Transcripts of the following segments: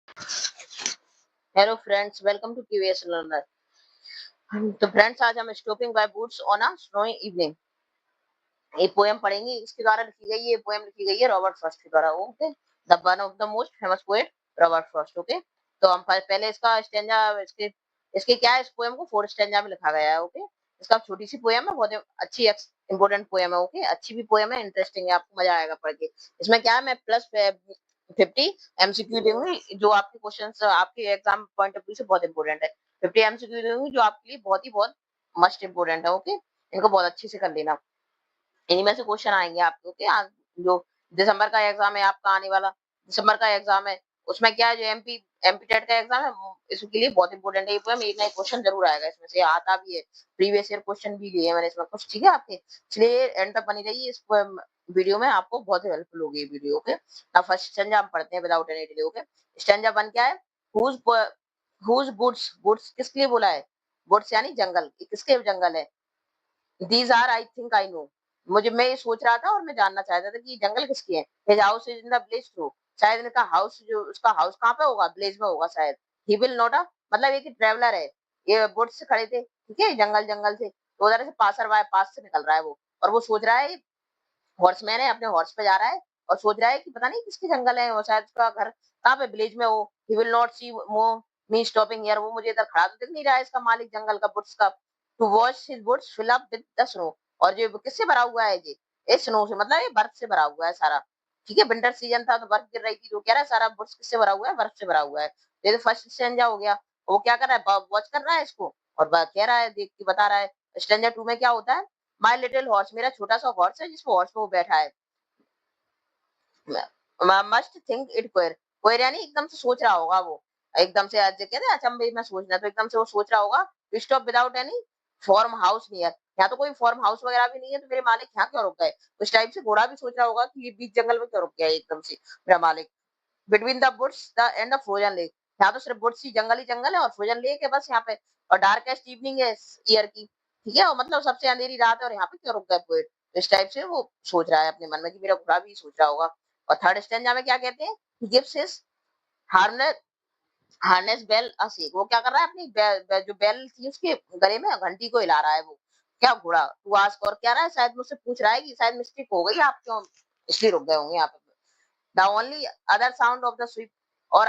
Hello friends, welcome to QS learner. तो friends, आज हम stopping by boots on a snowy evening ये poem पढ़ेंगे। इसके द्वारा लिखी गई, ये पोएम लिखी गई है रॉबर्ट फ्रॉस्ट के द्वारा। Okay, the one of the most famous poet Robert Frost. Okay, तो हम पहले इसका स्टैंजा, इसके इसके क्या है, इस पोएम को 4 स्टैंजा में लिखा गया है। ओके, इसका छोटी सी पोएम है, बहुत अच्छी इंपॉर्टेंट पोएम है। ओके, अच्छी भी पोएम है, इंटरेस्टिंग है, आपको मजा आएगा पढ़ के। इसमें क्या है, मैं प्लस 50 एमसीक्यू दूंगी, जो आपके क्वेश्चंस आपके एग्जाम पॉइंट ऑफ व्यू से बहुत इंपॉर्टेंट है। 50 एमसीक्यू दूंगी जो आपके लिए बहुत मस्ट इंपॉर्टेंट है। ओके, इनको बहुत अच्छे से कर लेना। इन्हीं में से क्वेश्चन आएंगे आपको कि जो दिसंबर का एग्जाम है आपका आने वाला, दिसंबर का एग्जाम है, उसमें क्या है, जो एमपी टेट का एग्जाम है, इसके लिए बहुत इंपॉर्टेंट है ये पोएम। एक ना एक क्वेश्चन जरूर आएगा इसमें से, आता भी है, प्रीवियस ईयर क्वेश्चन भी लिए मैंने इसमें कुछ, ठीक है आपके। इसलिए एंड तक बनी रहिए इस वीडियो में, आपको बहुत हेल्पफुल होगी ये वीडियो। ओके, अब फर्स्ट स्टैंजा हम पढ़ते हैं without any delay. Okay, stanza 1 क्या है, हुज हुज बुड्स, बुड्स किसके लिए बोला है, बुड्स यानी जंगल, किसके जंगल है। These are I think I no, मुझे, मैं ये सोच रहा था और मैं जानना चाहता था कि जंगल किसकी है। His house is in the village through, शायद इनका हाउस, जो उसका हाउस कहाँ पे होगा, विलेज में होगा शायद। ही विल नॉट अ, मतलब एक ट्रेवलर है, ये बोट से खड़े थे, ठीक है, जंगल जंगल से, तो उधर से पासर बाय पास से निकल रहा है वो, और वो सोच रहा है, हॉर्समैन है, अपने हॉर्स पे जा रहा है और सोच रहा है कि पता नहीं किसके जंगल है, वो शायद उसका घर कहाँ पे, विलेज में हो। ही विल नॉट सी मो मी स्टॉपिंग हियर, वो मुझे इधर खड़ा तो दिख नहीं रहा है इसका मालिक जंगल का, बुट्स का। To watch his boots fill up with the snow, और जो किससे भरा हुआ है ये स्नो से, मतलब ये बर्फ से भरा हुआ है सारा, ठीक है। विंटर सीजन था तो बर्फ गिर रही थी, तो कह रहा है सारा बुट्स किससे भरा हुआ है, बर्फ से भरा हुआ है। ये तो फर्स्ट स्टैंजा हो गया। वो क्या कर रहा है, वॉच कर रहा है इसको, और कह रहा है, देख के बता रहा है। स्टैंजा 2 में क्या होता है, माई लिटिल हॉर्स, मेरा छोटा सा हॉर्स है, जिस हॉर्स पे वो बैठा है, मस्ट थिंक इट क्वेर, क्वेर यानी एकदम से सोच रहा होगा वो, एकदम से, आज कहते हैं अचंभे में सोचना, तो एकदम से वो सोच रहा होगा। Stop without any farm house near, यहाँ तो कोई फॉर्म हाउस वगैरह भी नहीं है, तो मेरे मालिक यहाँ क्यों रुक गए। उस टाइप से घोड़ा भी सोच रहा होगा कि ये बीच जंगल में क्यों रुक गया एकदम से मेरा मालिक। Between the boots the end the frozen lake, यहाँ तो सिर्फ बुट्स ही जंगल है और फ्रोजन लेक है बस यहाँ पे, और डार्केस्ट इवनिंग है ईयर की, ठीक है, और मतलब सबसे अंधेरी रात है, और यहाँ पे क्यों रुक गए पोएट। इस टाइप से वो सोच रहा है अपने मन में कि मेरा घोड़ा भी सोच रहा होगा। और थर्ड स्टैंजा में क्या कहते हैं, gives his harness harness bell a shake, वो क्या कर रहा है, अपनी जो बेल थी उसके गले में घंटी को हिला रहा है वो, क्या घोड़ा, तू आस्क, और क्या रहा है, शायद मुझसे पूछ रहा है कि शायद मिस्टेक हो गई, आप क्यों इसलिए रुक गए होंगे यहाँ पे। The only other sound of the SVEEP, और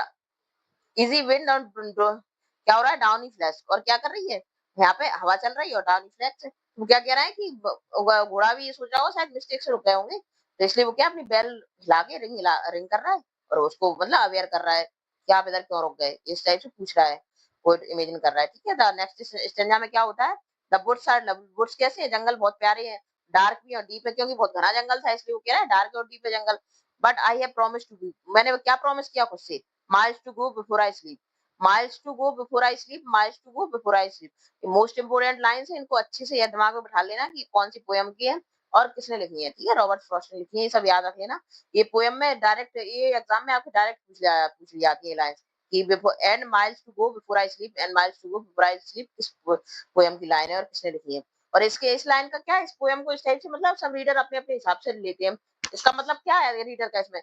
इजी विंड, और क्या हो रहा है, डाउनी फ्लैश, और क्या कर रही है, यहाँ पे हवा चल रही है और डाउनी फ्लैश है। वो क्या कह रहा है कि घोड़ा भी ये सोच रहा होगा शायद मिस्टेक से रुक गए होंगे, तो इसलिए वो क्या अपनी बेल हिला के रिंग कर रहा है, और उसको मतलब अवेयर कर रहा है कि आप इधर क्यों रुक गए, इस टाइप से पूछ रहा है, वो इमेजिन कर रहा है, ठीक है। द नेक्स्ट स्टेंजा में क्या होता है, the boots are love, boots कैसे है, जंगल बहुत प्यारे हैं, डार्क भी और डीप है, क्योंकि बहुत घना जंगल था इसलिए वो कह रहा है डार्क और डीप है जंगल। But I have promise to do, मैंने क्या प्रॉमिस किया खुद से, miles to go before I sleep, miles to go before I sleep, miles to go before I sleep, most important lines है, इनको अच्छे से यह दिमाग में बैठा लेना कि कौन सी पोएम की है और किसने लिखी है, ठीक है, रॉबर्ट फ्रॉस्ट ने लिखी है, ये सब याद रख लेना। ये पोएम में डायरेक्ट, ये एग्जाम में आपके डायरेक्ट पूछ ली जाती है लाइंस, कि before and miles to go before I sleep, and miles to go before I sleep, किस पोएम की लाइन है और किसने लिखी है। और इसके इस लाइन का क्या है, इस पोएम को इस टाइप से, मतलब सब रीडर अपने अपने हिसाब से लेते हैं। इसका मतलब क्या है रीडर का इसमें,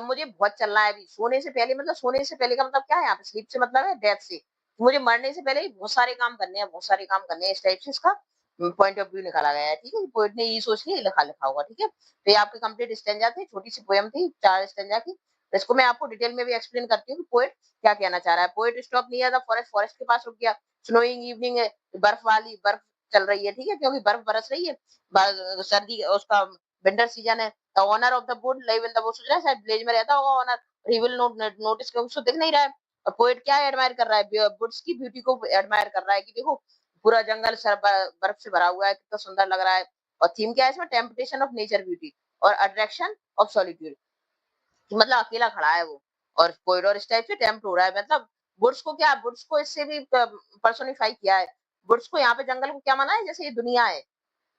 मुझे बहुत चलना है अभी सोने से पहले, मतलब सोने से पहले का मतलब क्या है, यहाँ पे स्लीप से मतलब है डेथ से, मुझे मरने से पहले ही बहुत सारे काम करने हैं, बहुत सारे काम करने हैं, इस टाइप से इसका पॉइंट ऑफ व्यू निकाला गया है, ठीक है। पोएट ने ये सोच के लिखा लिखा होगा, ठीक है। तो ये आपके कंप्लीट स्टेंजा थे, छोटी सी पोएम थी 4 स्टेंजा की। तो इसको मैं आपको डिटेल में भी एक्सप्लेन करती हूँ कि पोएट क्या कहना चाह रहा है। Poet stop near the forest, forest के पास रुक गया, स्नोइंग इवनिंग है, बर्फ चल रही है, ठीक है, क्योंकि बर्फ बरस रही है, सर्दी उसका विंटर सीजन है। The owner of the wood live in the wood, सोच रहा है शायद विलेज में रहता होगा owner, he will note notice, क्योंकि उसको दिख नहीं रहा है। और पोएट क्या एडमायर कर रहा है, वुड्स की ब्यूटी को एडमायर कर रहा है कि देखो पूरा जंगल बर्फ से भरा हुआ है, कितना सुंदर लग रहा है। और थीम क्या है इसमें, टेम्पटेशन ऑफ नेचर ब्यूटी और अट्रैक्शन ऑफ सॉलिट्यूड, मतलब अकेला खड़ा है वो, और कॉरिडोर इस टाइप से टेम्प्ट हो रहा है, मतलब बुड्स को क्या, बुड्स को इससे भी पर्सोनिफाई किया है। बुड्स को यहाँ पे जंगल को क्या माना है, जैसे ये दुनिया है,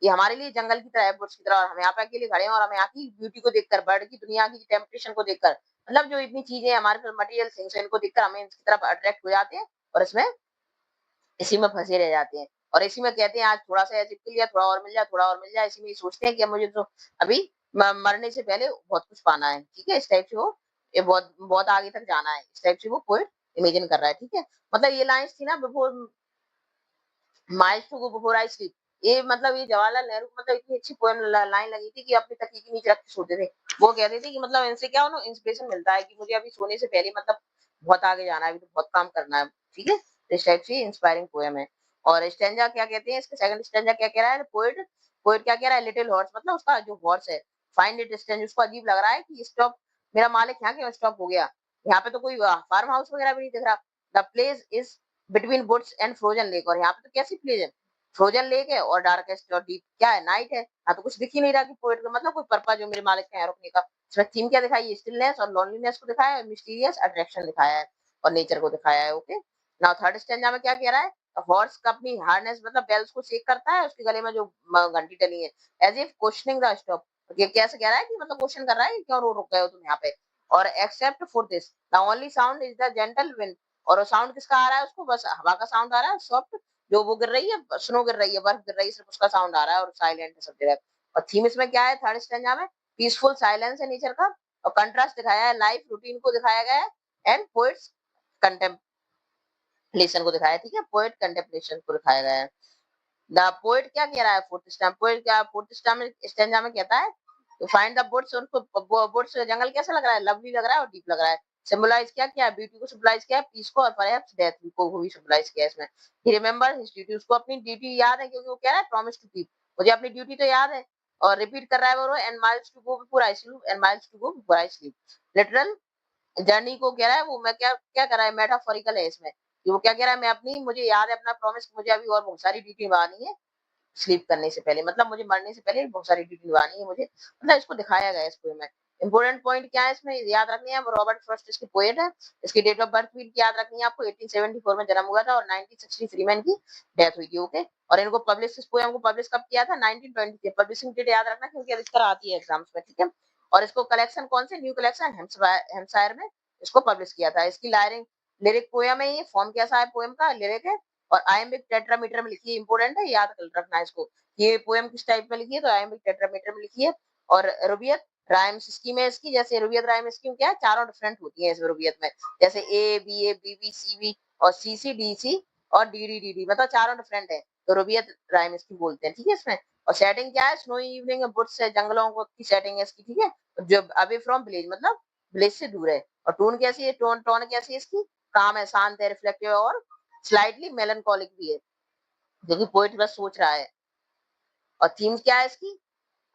ये हमारे लिए जंगल की तरह है, बुड्स की तरह, और हम यहाँ पे अकेले खड़े हैं, और हम यहाँ की ब्यूटी को देखकर, बर्ड की दुनिया की टेम्पटेशन को देखकर, मतलब जो इतनी चीजें हमारे पास मटेरियल थिंग्स है, इनको देखकर हमें इसकी तरफ अट्रैक्ट हो जाते हैं, और इसमें इसी में फंसे रह जाते हैं। और इसी में कहते हैं आज थोड़ा सा ऐसे चिपक लिया, थोड़ा और मिल जाए, थोड़ा और मिल जाए, इसी में ये सोचते हैं कि अब मुझे तो अभी मरने से पहले बहुत कुछ पाना है, ठीक है, इस टाइप से वो ये बहुत बहुत आगे तक जाना है, इस टाइप से वो पोएट इमेजिन कर रहा है, ठीक है। मतलब ये लाइन्स थी ना, before miles to go before I sleep, ये मतलब ये जवाहरलाल नेहरू को मतलब इतनी अच्छी पोएम लाइन लगी थी कि अपनी तकिए के नीचे रख के सोते थे। वो कहते थे कि मतलब इनसे क्या उन्हें इंस्पिरेशन मिलता है कि मुझे अभी सोने से पहले मतलब बहुत आगे जाना है, अभी तो बहुत काम करना है, ठीक है। तो इस टाइप से इंस्पायरिंग पोएम है। और स्टैंजा क्या कहते हैं, इसका सेकंड स्टैंजा क्या कह रहा है पोएट, पोएट क्या कह रहा है, लिटिल हॉर्स मतलब उसका जो हॉर्स है, फाइंड इट स्टैंड, उसको अजीब लग रहा है कि स्टॉप, मेरा मालिक यहाँ क्यों स्टॉप हो गया, यहाँ पे तो कोई फार्म हाउस वगैरह भी नहीं दिख रहा। The place is between woods and frozen lake, और यहाँ पे तो कैसी प्लेस है, फ्रोजन लेक है और डार्केस्ट और डीप क्या है, नाइट है, यहाँ तो कुछ दिख ही नहीं रहा कि पोएट का मतलब कोई पर्पस जो मेरे मालिक का है रुकने का। इसमें थीम क्या दिखाई है, स्टिलनेस और लोनलीनेस को दिखाया है, मिस्टीरियस अट्रैक्शन दिखाया है और नेचर को दिखाया है। ओके, नाउ थर्ड स्टैंजा में क्या कह रहा है, हॉर्स का अपनी हार्नेस मतलब बेल्स को शेक करता है, उसके गले में जो घंटी डली है, as if questioning the stop, ये कैसे कह रहा है कि मतलब क्वेश्चन कर रहा है कि क्यों रुक गए हो तुम यहाँ पे। और except for this the only sound is the gentle wind, और साउंड किसका आ रहा है, उसको बस हवा का साउंड आ रहा है सॉफ्ट, जो वो गिर रही है, स्नो गिर रही है, बर्फ गिर रही है, सिर्फ उसका साउंड आ रहा है और साइलेंट है सब जगह। और थीम इसमें क्या है थर्ड स्टैंजा में, पीसफुल साइलेंस है नेचर का, और कंट्रास्ट दिखाया है, लाइफ रूटीन को दिखाया गया है, एंड पोएट्स कंटेम्पलेशन को दिखाया है, ठीक है, पोएट कंटेम्पलेशन को दिखाया गया है। द पोएट क्या कह रहा है फोर्थ स्टैंजा, पोएट क्या फोर्थ स्टैंजा में कहता है, टू फाइंड द बुड्स, उनको बुड्स जंगल कैसा लग रहा है, लवली लग रहा है और डीप लग रहा है। सिंबलाइज क्या किया, ब्यूटी को सिंबलाइज किया, पीस को, और परहैप्स डेथ को भी सिंबलाइज किया इसमें। ही रिमेंबर हिज ड्यूटी, उसको अपनी ड्यूटी याद है, क्योंकि वो कह रहा है प्रॉमिस टू कीप, मुझे अपनी ड्यूटी तो याद है, और रिपीट कर रहा है वो, and miles to go before I sleep, and miles to go before I sleep. Literal journey को कह रहा है वो, मैं क्या क्या कर रहा है, मेटाफोरिकल है इसमें, कि वो क्या कह रहा है, मैं अपनी, मुझे याद है अपना प्रॉमिस, मुझे अभी और बहुत सारी ड्यूटी निभानी है स्लीप करने से पहले, मतलब मुझे मरने से पहले बहुत सारी ड्यूटी निभानी है मुझे, मतलब इसको दिखाया गया है इस पोएम में। इंपोर्टेंट पॉइंट क्या है इसमें याद रखनी है, रॉबर्ट फ्रॉस्ट इसकी पोएट है, इसकी डेट ऑफ बर्थ भी याद रखनी है आपको, 1874 में जन्म हुआ था और 1963 में इनकी डेथ हुई थी। ओके, और इनको पब्लिश, इस पोएम को पब्लिश कब किया था, 1920 पब्लिशिंग डेट याद रखना क्योंकि अधिकतर आती है एग्जाम्स में, ठीक है। और इसको कलेक्शन कौन से, न्यू कलेक्शन हेम्पशायर में इसको पब्लिश किया था। इसकी लायरिंग लिरिक पोएम है, ये फॉर्म कैसा है पोएम का, लिरिक है, और आयम्बिक टेट्रामीटर में लिखी है, इंपोर्टेंट है, याद रखना है इसको। ये पोएम किस टाइप में लिखी है, तो आयम्बिक टेट्रामीटर में लिखी है। और रुबियत राइम स्कीम है इसकी, जैसे रुबियत राइम स्कीम क्या है, चारों डिफरेंट होती है इस रुबियत में, जैसे A B B C B और सी सी डी सी और डी डी डी डी, मतलब चारों डिफरेंट है, तो रुबियत राइम स्कीम बोलते हैं, ठीक है इसमें। और सेटिंग क्या है, स्नो इवनिंग बुट्स है, जंगलों को की सेटिंग है इसकी, ठीक है, जो अवे फ्रॉम विलेज मतलब विलेज से दूर है। और टोन कैसी है, टोन टोन कैसी है इसकी, काम है, शांत है, रिफ्लेक्टिव है, और स्लाइटली मेलनकॉलिक भी है, क्योंकि पोइट बस सोच रहा है। और थीम क्या है इसकी,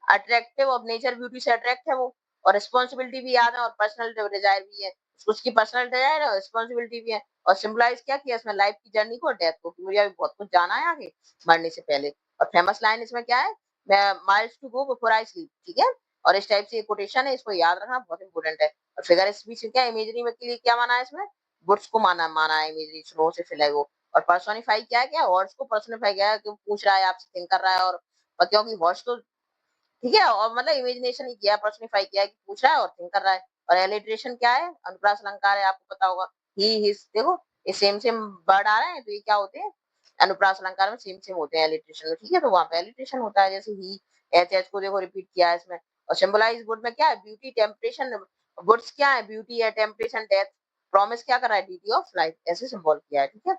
अट्रैक्टिव और नेचर ब्यूटी से अट्रैक्ट है वो, और रिस्पॉन्सिबिलिटी भी याद है, और पर्सनल डिजायर भी है, उसकी पर्सनल डिजायर है और रिस्पॉन्सिबिलिटी भी है। और सिंबलाइज क्या किया इसमें, लाइफ की जर्नी को और डेथ को, कि मुझे अभी बहुत कुछ जाना है आगे मरने से पहले। और फेमस लाइन इसमें क्या है, मैं miles to go before I sleep, ठीक है। और इस टाइप से कोटेशन है, इसको याद रखना बहुत इंपॉर्टेंट है। और फिगर स्पीच क्या, इमेजरी में के लिए क्या माना है इसमें, बुट्स को माना है, इमेजरी स्नो से फिल है वो। और पर्सोनिफाई क्या है, क्या हॉर्स को पर्सोनिफाई किया है, क्यों पूछ रहा है आपसे, थिंक कर रहा है, और क्योंकि हॉर्स तो, ठीक है, और मतलब इमेजिनेशन ही किया, पर्सनिफाई किया कि पूछ रहा है और थिंक कर रहा है। और एलिट्रेशन क्या है, अनुप्रास अलंकार है, आपको पता होगा, ही हिज, देखो ये सेम सेम वर्ड आ रहे हैं, तो ये क्या होते हैं, अनुप्रास अलंकार में सेम सेम होते हैं एलिट्रेशन में, ठीक है, तो वहां पे एलिट्रेशन होता है, जैसे ही एच एच को देखो रिपीट किया है इसमें। और सिंबलाइज वुड में क्या है, ब्यूटी टेम्पटेशन, वुड्स क्या है, ब्यूटी है, टेम्पटेशन डेथ, प्रॉमिस क्या कर रहा है, ड्यूटी ऑफ लाइफ, ऐसे सिंबल किया है, ठीक है।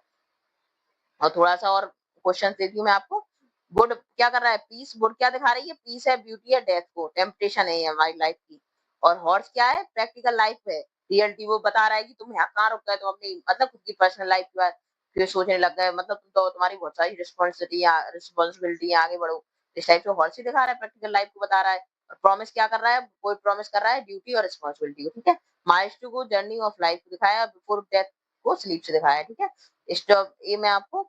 और थोड़ा सा और क्वेश्चन देती हूँ मैं आपको, गुड क्या कर रहा है, पीस, गुड क्या दिखा रही है, पीस है, ब्यूटी है, डेथ को, टेम्पटेशन है हमारी लाइफ की। और हॉर्स क्या है, प्रैक्टिकल लाइफ है, रियलिटी, वो बता रहा है कि तुम यहाँ कहाँ रुक गए, तुम अपनी मतलब खुद की पर्सनल लाइफ के बारे फिर सोचने लग गए, मतलब तुम तो, तुम्हारी बहुत सारी रिस्पॉन्सिबिलिटी आगे बढ़ो, इस टाइप से हॉर्स ही दिखा रहा है, प्रैक्टिकल लाइफ को बता रहा है। और प्रॉमिस क्या कर रहा है, कोई प्रॉमिस कर रहा है ड्यूटी और रिस्पॉन्सिबिलिटी को, ठीक है। Miles to go journey of life को दिखाया, बिफोर डेथ को स्लीप से दिखाया है, ठीक है। स्टॉप, ये मैं आपको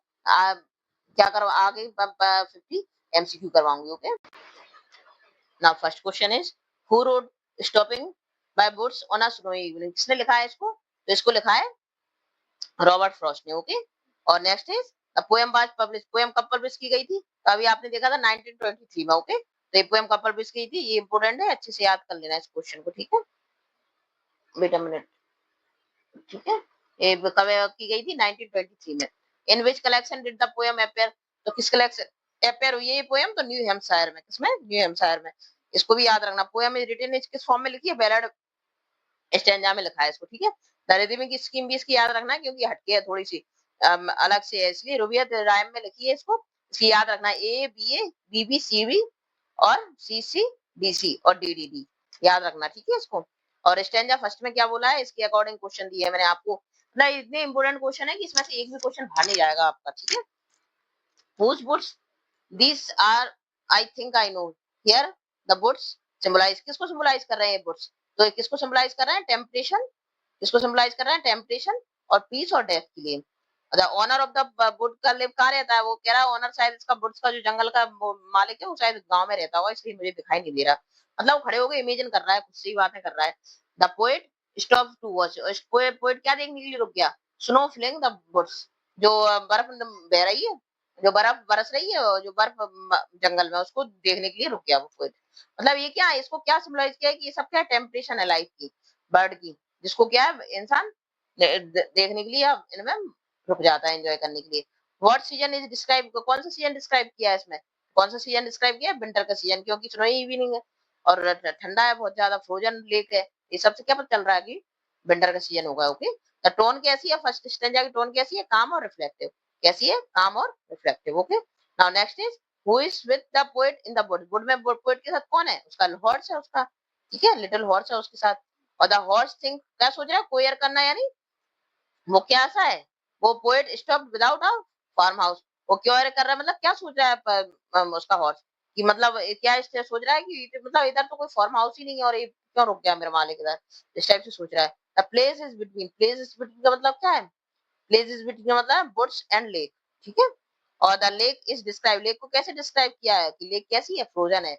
क्या करवा आगे 50 एमसीक्यू करवाऊंगी। Okay, now first question is, who wrote stopping by woods on a snowy evening, किसने लिखा है इसको, तो इसको लिखा है रॉबर्ट फ्रॉस्ट ने। ओके, और next is the poem was publish, poem कब पब्लिश की गई थी, तो अभी आपने देखा था 1923 में। ओके, तो ये पोएम कब पब्लिश की थी, ये इंपोर्टेंट है, अच्छे से याद कर लेना इस क्वेश्चन को, ठीक है। वेट अ मिनट, ठीक है, ये कब की गई थी, 1923 में। In which collection did the poem appear, तो किस कलेक्शन अपीयर हुई है ये पोएम, तो न्यू हैम्पशायर में, किसमें, न्यू हैम्पशायर में। इसको भी याद रखना, पोएम इज रिटन, किस फॉर्म में लिखी है, बैलेड स्टेंजा में लिखा है इसको, ठीक है। द रिदमिक स्कीम भी इसकी याद रखना है क्योंकि हटके है थोड़ी सी, अलग से है, इसलिए रुबियत राइम में लिखी है इसको, इसकी याद रखना है, A B A B B C B और सी सी डी सी और डी डी डी, याद रखना, ठीक है इसको। और स्टेंजा फर्स्ट में क्या बोला है, इसके अकॉर्डिंग क्वेश्चन दिया है मैंने आपको, मतलब इतने इंपोर्टेंट क्वेश्चन है कि इसमें से एक भी क्वेश्चन बाहर नहीं जाएगा आपका, ठीक है। Whose books these are, I think I know, here the books symbolize, किसको symbolize कर रहे हैं ये books, तो किसको symbolize कर रहे हैं, टेम्पटेशन, किसको symbolize कर रहे हैं, टेम्पटेशन और पीस और डेथ के लिए। द ऑनर ऑफ द बुड का लिव कहाँ रहता है, वो कह रहा है ऑनर शायद इसका बुड्स का जो जंगल का मालिक है वो शायद गांव में रहता होगा, इसलिए मुझे दिखाई नहीं दे रहा, मतलब वो खड़े होकर इमेजिन कर रहा है, खुद से ही बातें कर रहा है। The poet stop to watch, poet क्या देखने के लिए रुक गया, स्नो फिलिंग द बुड्स, जो बर्फ बह रही है, जो बर्फ बरस रही है, जो बर्फ जंगल में, उसको देखने के लिए रुक गया वो पोएट। मतलब ये क्या है, इसको क्या सिम्बलाइज किया है कि ये सब क्या टेम्पटेशन है लाइफ की, बर्ड की, जिसको क्या है इंसान देखने के लिए इनमें रुक जाता है एंजॉय करने के लिए। व्हाट सीजन इज डिस्क्राइब, कौन सा सीजन डिस्क्राइब किया है इसमें, कौन सा सीजन डिस्क्राइब किया है, विंटर का सीजन, क्योंकि स्नोई इवनिंग है और ठंडा है बहुत ज्यादा, फ्रोजन लेक है, ये सबसे क्या पता चल रहा है कि विंटर का सीजन होगा, ओके। तो टोन कैसी है, फर्स्ट स्टैंजा की टोन कैसी है, काम और रिफ्लेक्टिव, कैसी है, काम और reflective, okay. Now next is who is with the poet in the wood, would में पोएट के साथ कौन है, उसका हॉर्स है उसका, ठीक है, लिटिल हॉर्स है उसके साथ। और द हॉर्स थिंक, क्या सोच रहा है, कोयर करना, यानी वो क्या सा है, वो poet stop without a farmhouse, वो क्यों कर रहा है, मतलब क्या सोच रहा है उसका हॉर्स, कि मतलब क्या सोच रहा है कि मतलब इधर तो कोई फार्म हाउस ही नहीं है और ये क्यों रुक गया मेरा मालिक इधर, इस टाइप से सोच रहा है। The place is between, place is between का मतलब क्या है, प्लेस इज बिटवीन का मतलब बुड्स एंड लेक, ठीक है। और the lake is describe, lake को कैसे डिस्क्राइब किया है कि लेक कैसी है, फ्रोजन है।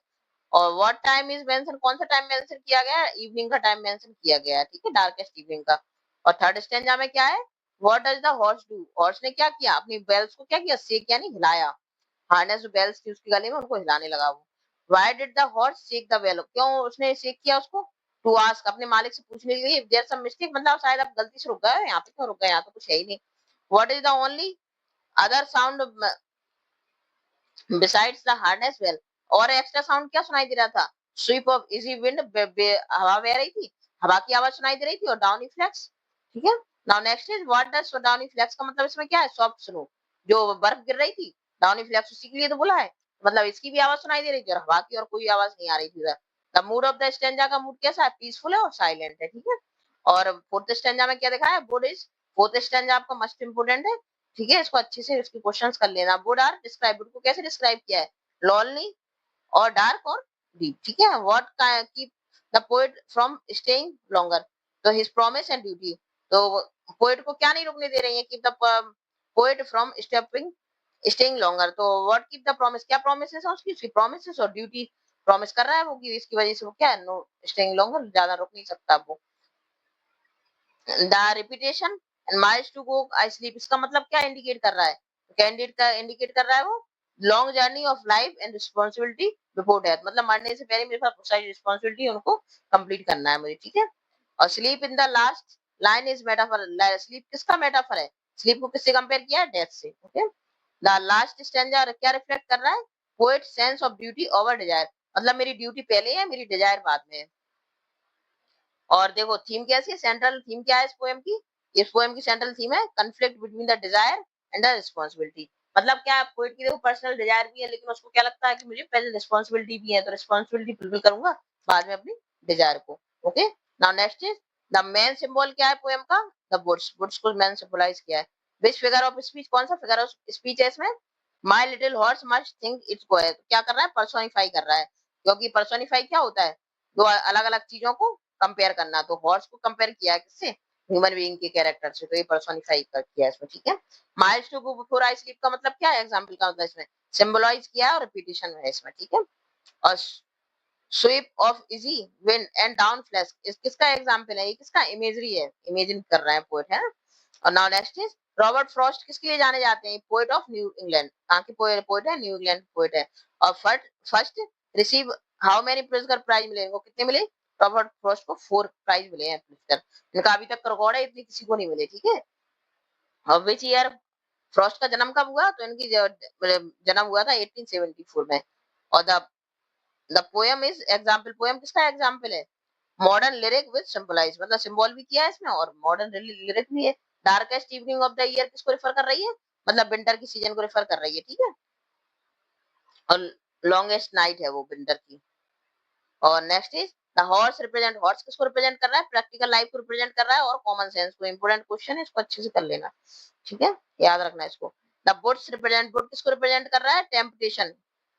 और व्हाट टाइम इज मेंशन, कौन सा टाइम मेंशन किया गया है, इवनिंग का टाइम मेंशन किया गया है, ठीक है, डार्केस्ट इवनिंग का। और थर्ड स्टैंजा में क्या है, what does the horse do, horse ने क्या किया, अपनी बेल्स को क्या किया, शेक यानी हिलाया, हार्नेस जो बेल्स थी उसकी गले में उनको हिलाने लगा वो। Why did the horse shake the bell, क्यों उसने शेक किया उसको, टू आस्क, अपने मालिक से पूछने के लिए, देयर सम मिस्टेक, मतलब शायद आप गलती से रुक गए हो यहाँ पे, क्यों रुक गए, यहाँ तो कुछ है ही नहीं। What is the only other sound besides the harness bell, और एक्स्ट्रा साउंड क्या सुनाई दे रहा था, स्वीप ऑफ इजी विंड, हवा बह रही थी, हवा की आवाज सुनाई दे रही थी, और डाउनी फ्लेक्स, ठीक है। Now next is what does downy flakes का मतलब इसमें क्या है, सॉफ्ट स्नो, जो बर्फ गिर रही थी, डाउनी फ्लेक्स उसी के लिए तो बोला है, मतलब इसकी भी आवाज सुनाई दे रही थी और हवा की और कोई आवाज नहीं आ रही थी उधर। The mood off the stanza का मूड कैसा है, पीसफुल है और साइलेंट है, ठीक है। और फोर्थ स्टेंजा में क्या दिखा है, बुड इज, फोर्थ स्टेंजा आपका मस्ट इंपोर्टेंट है, ठीक है, इसको अच्छे से इसके क्वेश्चंस कर लेना। वुड आर डिस्क्राइब, को कैसे डिस्क्राइब किया है, लॉनली और डार्क और डीप, ठीक है। What keep the poet from staying longer, तो हिज प्रॉमिस एंड ड्यूटी, तो पोएट को क्या नहीं रुकने दे रही है, keep the poet from stepping staying longer, तो व्हाट कीप द प्रॉमिस, क्या प्रॉमिसेस है उसकी, उसकी प्रॉमिसेस और ड्यूटी, प्रॉमिस कर रहा है वो कि इसकी वजह से वो क्या है, नो स्टेइंग लॉन्गर, ज्यादा रुक नहीं सकता वो। The repetition and miles to go I sleep, इसका मतलब क्या इंडिकेट कर रहा है, कैंडिडेट का इंडिकेट कर रहा है वो long journey of life and responsibility before death, मतलब मरने से पहले मेरे पास बहुत सारी रिस्पॉन्सिबिलिटी उनको कंप्लीट करना है मुझे, ठीक है। और sleep in the last line is metaphor, sleep किसका मेटाफर है, स्लीप को किससे कंपेयर किया है, डेथ से, ओके। द लास्ट स्टैंजा क्या रिफ्लेक्ट कर रहा है, poet sense of duty over desire, मतलब मेरी ड्यूटी पहले है, मेरी डिजायर बाद में है। और देखो थीम कैसी है, सेंट्रल थीम क्या है इस पोएम की, इस पोएम की सेंट्रल थीम है conflict between the desire and the responsibility, मतलब क्या पोएट की देखो पर्सनल डिजायर भी है लेकिन उसको क्या लगता है कि मुझे पहले रिस्पांसिबिलिटी भी है, तो रिस्पांसिबिलिटी फुलफिल करूंगा बाद में अपनी डिजायर को, okay. Now next is the main symbol क्या है पोएम का, द बुड्स, बुड्स को मेन सिंबलाइज किया है। विच फिगर ऑफ स्पीच, कौन सा फिगर ऑफ स्पीच है इसमें, my little horse must think it's Goyal, क्या कर रहा है, पर्सोनिफाई कर रहा है, क्योंकि पर्सोनिफाई क्या होता है, दो अलग अलग चीजों को कंपेयर करना, तो हॉर्स को कंपेयर किया है किससे, ह्यूमन बीइंग के कैरेक्टर से, तो ये पर्सोनिफाई कर किया है इसमें, ठीक है। Miles to go before I sleep का मतलब क्या है, एग्जांपल का मतलब इसमें सिंबलाइज किया है और रिपीटिशन है इसमें, ठीक है। और sweep of easy wind and down flash, इस किसका एग्जांपल है, ये किसका इमेजरी है, इमेजिन कर रहा है पोएट, है ना। और now next is Robert Frost किसके लिए जाने जाते हैं, पोएट ऑफ न्यू इंग्लैंड, कहाँ के पोएट है, न्यू इंग्लैंड पोएट है। और first receive how many Pulitzer prize मिले, वो कितने मिले, रॉबर्ट फ्रॉस्ट को 4 प्राइज मिले हैं पुलित्जर, इनका अभी तक रिकॉर्ड है, इतने किसी को नहीं मिले, ठीक है। और विच ईयर फ्रॉस्ट का जन्म कब हुआ, तो इनकी जन्म हुआ था 1874 में। और the poem is example, poem किसका एग्जांपल है, मॉडर्न लिरिक विद सिंबलाइज, मतलब सिंबल भी किया है इसमें और मॉडर्न लिरिक भी है। Darkest evening of the year किसको रेफर कर रही है, मतलब विंटर की सीजन को रेफर कर रही है, ठीक है। और लॉन्गेस्ट नाइट है वो विंटर की। और next is the horse represent, horse किसको रिप्रेजेंट कर रहा है, प्रैक्टिकल लाइफ को रिप्रेजेंट कर रहा है और कॉमन सेंस को। इंपोर्टेंट क्वेश्चन है, इसको अच्छे से कर लेना, ठीक है, याद रखना इसको। द बुट्स रिप्रेजेंट, बुट किसको रिप्रेजेंट कर रहा है, टेम्पटेशन,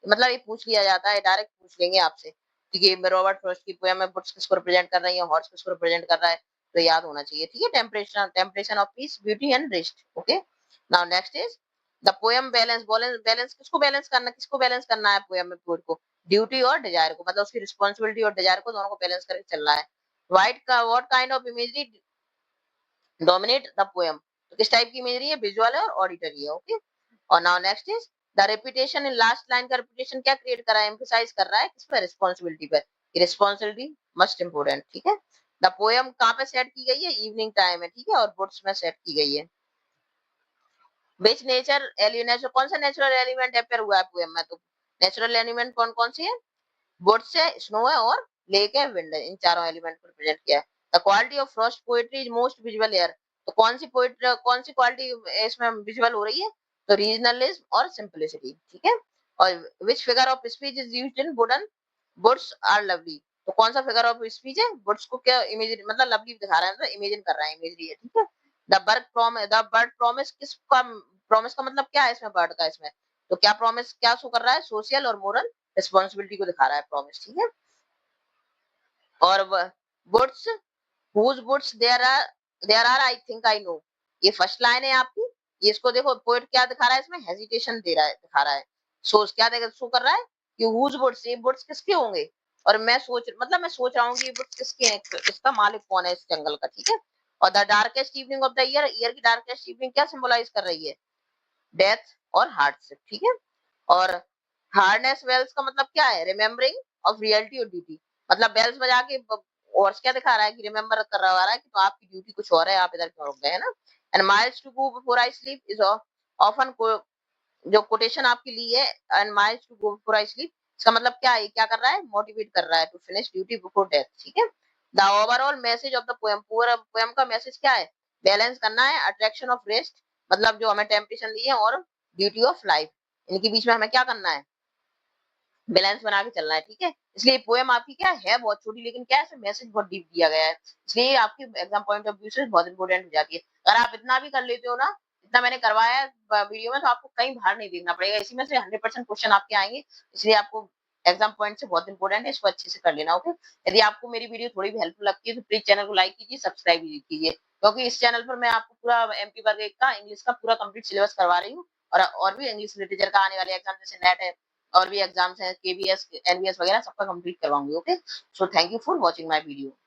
मतलब ये पूछ लिया जाता है, डायरेक्ट पूछ लेंगे आपसे, ठीक है। रॉबर्ट फ्रॉस्ट की पोएम में बुट्स किसको रिप्रेजेंट कर रही है, हॉर्स किसको रिप्रेजेंट कर रहा है, तो याद होना चाहिए, ठीक है। Temptation, temptation of peace, beauty and rest, okay. Now next is the poem balance, balance किसको बैलेंस करना, किसको बैलेंस करना है पोएम में, पोएट को, ड्यूटी और डिजायर को, मतलब उसकी रिस्पॉन्सिबिलिटी और डिजायर को, दोनों को बैलेंस करके चल रहा है। वाइट का what kind of imagery dominate the poem, तो किस टाइप की इमेजरी है, विजुअल है और ऑडिटरी है, ओके। और now next is the reputation, in last line का रेपुटेशन क्या क्रिएट कर रहा है, एम्फसाइज कर रहा है किस पर, रिस्पॉन्सिबिलिटी पर, रिस्पॉन्सिबिलिटी मस्ट इंपोर्टेंट, ठीक है। द पोएम कहाँ पे सेट की गई है, इवनिंग टाइम है, ठीक है, और बुट्स में सेट की गई है। विच नेचर एलिमेंट, कौन सा नेचुरल एलिमेंट अपेयर हुआ है पोएम में, तो नेचुरल एलिमेंट कौन कौन सी है, वुड्स है, स्नो है और लेक है, विंड है, इन चारों एलिमेंट को रिप्रेजेंट किया है। The quality of Frost poetry is most visual air, तो कौन सी पोएट्री, कौन सी क्वालिटी इसमें विजुअल हो रही है, तो रीजनलिज्म और सिंपलिसिटी, ठीक है। और which figure of speech is used in wooden, woods are lovely, तो कौन सा फिगर ऑफ स्पीच है, वुड्स को क्या इमेज, मतलब लवली दिखा रहा है, मतलब इमेजिन कर रहा है, इमेजरी है, ठीक है। द बर्ड प्रॉमिस, किसका प्रॉमिस का मतलब क्या है इसमें, बर्ड का इसमें, तो क्या प्रॉमिस क्या शो कर रहा है, सोशल और मोरल रिस्पॉन्सिबिलिटी को दिखा रहा है प्रॉमिस, ठीक है। और boots, whose boots there are I think I know, ये फर्स्ट लाइन है आपकी, ये इसको देखो पोएट क्या दिखा रहा है इसमें, हेजिटेशन दे रहा है, दिखा रहा है, सोच क्या देगा, शो कर रहा है कि हुज बुट्स, ये बुट्स किसके होंगे, और मैं सोच, मतलब मैं सोच रहा हूँ कि ये बुट्स किसके हैं, इसका मालिक कौन है इस जंगल का, ठीक है। और the darkest evening of the year, year की डार्केस्ट इवनिंग क्या सिंबलाइज कर रही है, डेथ और हार्डशिप, ठीक है। और हार्डनेस वेल्स का मतलब क्या है, रिमेम्बरिंग ऑफ रियलिटी और ड्यूटी, मतलब बेल्स बजा के और क्या दिखा रहा है कि रिमेम्बर करवा रहा है कि तो आपकी ड्यूटी कुछ और है, आप इधर क्यों रुक गए, है ना। And miles to go before I sleep is often, जो कोटेशन आपकी ली है, and miles to go before I sleep, इसका मतलब क्या है, क्या कर रहा है, मोटिवेट कर रहा है to finish duty before death, ठीक है। The overall message of the poem, पूरा पोएम का मैसेज क्या है, बैलेंस करना है, अट्रैक्शन ऑफ रेस्ट, मतलब जो हमें टेम्पटेशन दी है, और ड्यूटी ऑफ लाइफ, इनके बीच में हमें क्या करना है, बैलेंस बना के चलना है, ठीक है। इसलिए पोएम आपकी क्या है, बहुत छोटी, लेकिन क्या है मैसेज बहुत डीप दिया गया है, इसलिए आपकी एग्जाम पॉइंट ऑफ व्यू से बहुत इंपॉर्टेंट हो जाती है। अगर आप इतना भी कर लेते हो ना, इतना मैंने करवाया है वीडियो में, तो आपको कहीं बाहर नहीं देखना पड़ेगा, इसी में से 100% क्वेश्चन आपके आएंगे, इसलिए आपको एग्जाम पॉइंट से बहुत इंपॉर्टेंट है, इसको अच्छे से कर लेना, ओके। यदि आपको मेरी वीडियो थोड़ी भी हेल्पफुल लगती है तो प्लीज चैनल को लाइक कीजिए, सब्सक्राइब कीजिए, क्योंकि इस चैनल पर मैं आपको पूरा एमपी वर्ग 1 का इंग्लिश का पूरा कंप्लीट सिलेबस करवा रही हूँ, और भी इंग्लिश लिटरेचर का आने वाले एग्जाम जैसे नेट है, और भी एग्जाम्स हैं, केबीएस, एनबीएस वगैरह सबका कंप्लीट करवाऊंगी, okay. So thank you for watching my video.